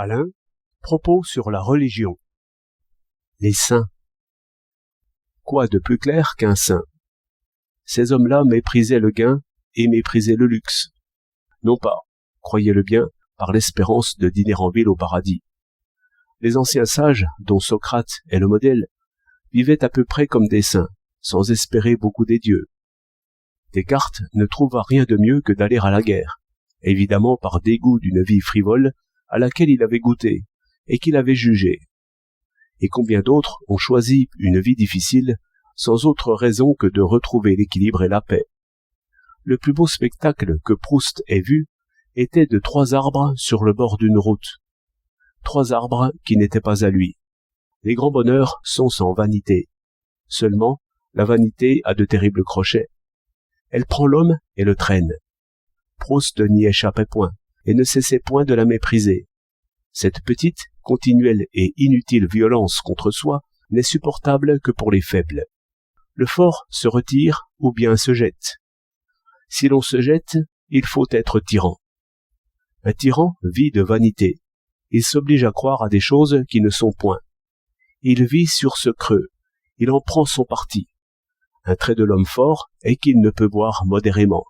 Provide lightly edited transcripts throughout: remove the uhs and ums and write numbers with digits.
Alain, propos sur la religion. Les saints. Quoi de plus clair qu'un saint? Ces hommes-là méprisaient le gain et méprisaient le luxe. Non pas, croyez-le bien, par l'espérance de dîner en ville au paradis. Les anciens sages, dont Socrate est le modèle, vivaient à peu près comme des saints, sans espérer beaucoup des dieux. Descartes ne trouva rien de mieux que d'aller à la guerre, évidemment par dégoût d'une vie frivole à laquelle il avait goûté et qu'il avait jugée. Et combien d'autres ont choisi une vie difficile sans autre raison que de retrouver l'équilibre et la paix. Le plus beau spectacle que Proust ait vu était de 3 arbres sur le bord d'une route. 3 arbres qui n'étaient pas à lui. Les grands bonheurs sont sans vanité. Seulement, la vanité a de terribles crochets. Elle prend l'homme et le traîne. Proust n'y échappait point et ne cessait point de la mépriser. Cette petite, continuelle et inutile violence contre soi n'est supportable que pour les faibles. Le fort se retire ou bien se jette. Si l'on se jette, il faut être tyran. Un tyran vit de vanité. Il s'oblige à croire à des choses qui ne sont point. Il vit sur ce creux. Il en prend son parti. Un trait de l'homme fort est qu'il ne peut boire modérément.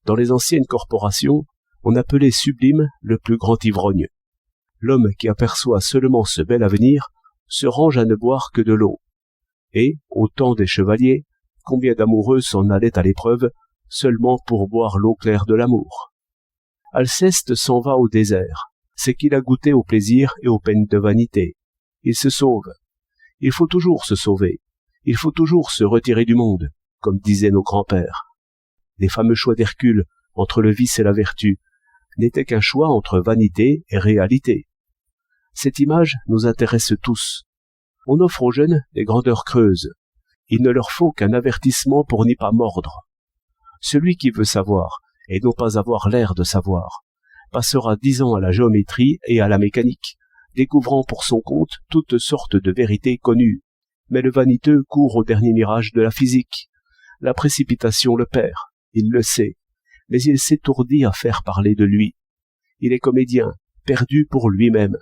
Dans les anciennes corporations, on appelait sublime le plus grand ivrogne. L'homme qui aperçoit seulement ce bel avenir se range à ne boire que de l'eau. Et, au temps des chevaliers, combien d'amoureux s'en allaient à l'épreuve seulement pour boire l'eau claire de l'amour. Alceste s'en va au désert. C'est qu'il a goûté au plaisir et aux peines de vanité. Il se sauve. Il faut toujours se sauver. Il faut toujours se retirer du monde, comme disaient nos grands-pères. Les fameux choix d'Hercule entre le vice et la vertu n'étaient qu'un choix entre vanité et réalité. Cette image nous intéresse tous. On offre aux jeunes des grandeurs creuses. Il ne leur faut qu'un avertissement pour n'y pas mordre. Celui qui veut savoir, et non pas avoir l'air de savoir, passera 10 ans à la géométrie et à la mécanique, découvrant pour son compte toutes sortes de vérités connues. Mais le vaniteux court au dernier mirage de la physique. La précipitation le perd, il le sait, mais il s'étourdit à faire parler de lui. Il est comédien, perdu pour lui-même.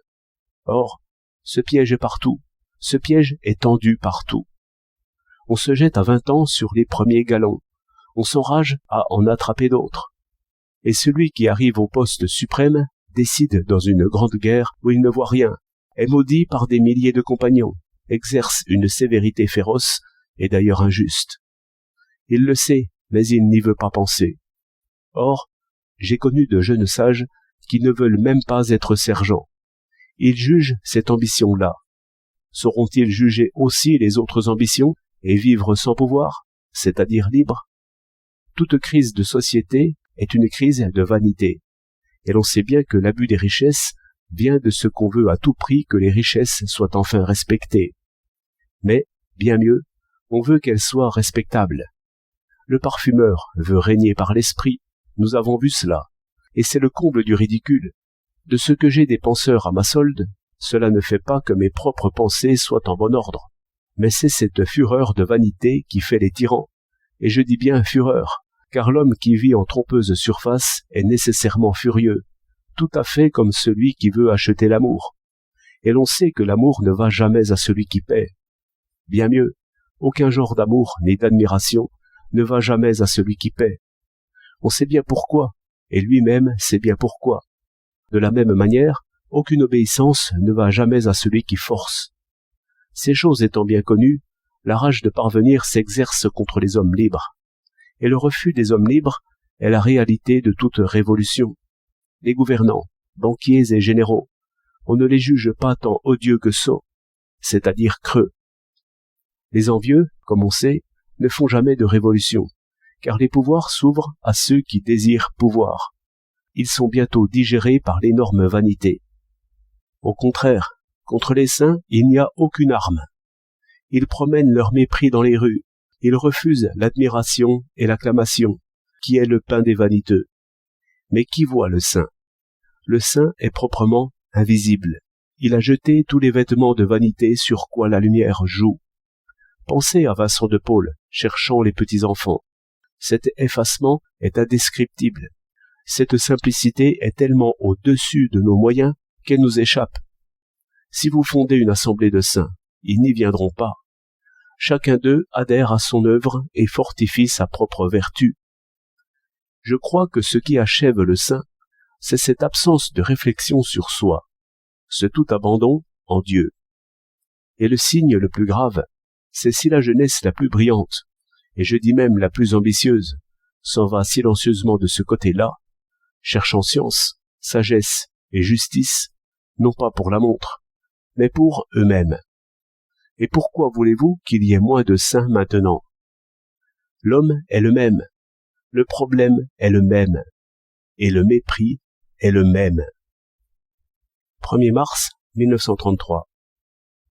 Or, ce piège est partout, ce piège est tendu partout. On se jette à 20 ans sur les premiers galons, on s'enrage à en attraper d'autres. Et celui qui arrive au poste suprême décide dans une grande guerre où il ne voit rien, est maudit par des milliers de compagnons, exerce une sévérité féroce et d'ailleurs injuste. Il le sait, mais il n'y veut pas penser. Or, j'ai connu de jeunes sages qui ne veulent même pas être sergents. Ils jugent cette ambition-là. Sauront-ils juger aussi les autres ambitions et vivre sans pouvoir, c'est-à-dire libre? Toute crise de société est une crise de vanité. Et l'on sait bien que l'abus des richesses vient de ce qu'on veut à tout prix que les richesses soient enfin respectées. Mais, bien mieux, on veut qu'elles soient respectables. Le parfumeur veut régner par l'esprit, nous avons vu cela, et c'est le comble du ridicule. De ce que j'ai des penseurs à ma solde, cela ne fait pas que mes propres pensées soient en bon ordre, mais c'est cette fureur de vanité qui fait les tyrans, et je dis bien fureur, car l'homme qui vit en trompeuse surface est nécessairement furieux, tout à fait comme celui qui veut acheter l'amour. Et l'on sait que l'amour ne va jamais à celui qui paie. Bien mieux, aucun genre d'amour ni d'admiration ne va jamais à celui qui paie. On sait bien pourquoi, et lui-même sait bien pourquoi. De la même manière, aucune obéissance ne va jamais à celui qui force. Ces choses étant bien connues, la rage de parvenir s'exerce contre les hommes libres. Et le refus des hommes libres est la réalité de toute révolution. Les gouvernants, banquiers et généraux, on ne les juge pas tant odieux que sots, c'est-à-dire creux. Les envieux, comme on sait, ne font jamais de révolution, car les pouvoirs s'ouvrent à ceux qui désirent pouvoir. Ils sont bientôt digérés par l'énorme vanité. Au contraire, contre les saints, il n'y a aucune arme. Ils promènent leur mépris dans les rues, ils refusent l'admiration et l'acclamation, qui est le pain des vaniteux. Mais qui voit le saint? Le saint est proprement invisible. Il a jeté tous les vêtements de vanité sur quoi la lumière joue. Pensez à Vincent de Paul, cherchant les petits enfants. Cet effacement est indescriptible. Cette simplicité est tellement au-dessus de nos moyens qu'elle nous échappe. Si vous fondez une assemblée de saints, ils n'y viendront pas. Chacun d'eux adhère à son œuvre et fortifie sa propre vertu. Je crois que ce qui achève le saint, c'est cette absence de réflexion sur soi, ce tout abandon en Dieu. Et le signe le plus grave, c'est si la jeunesse la plus brillante, et je dis même la plus ambitieuse, s'en va silencieusement de ce côté-là, cherchant science, sagesse et justice, non pas pour la montre, mais pour eux-mêmes. Et pourquoi voulez-vous qu'il y ait moins de saints maintenant? L'homme est le même, le problème est le même, et le mépris est le même. 1er mars 1933.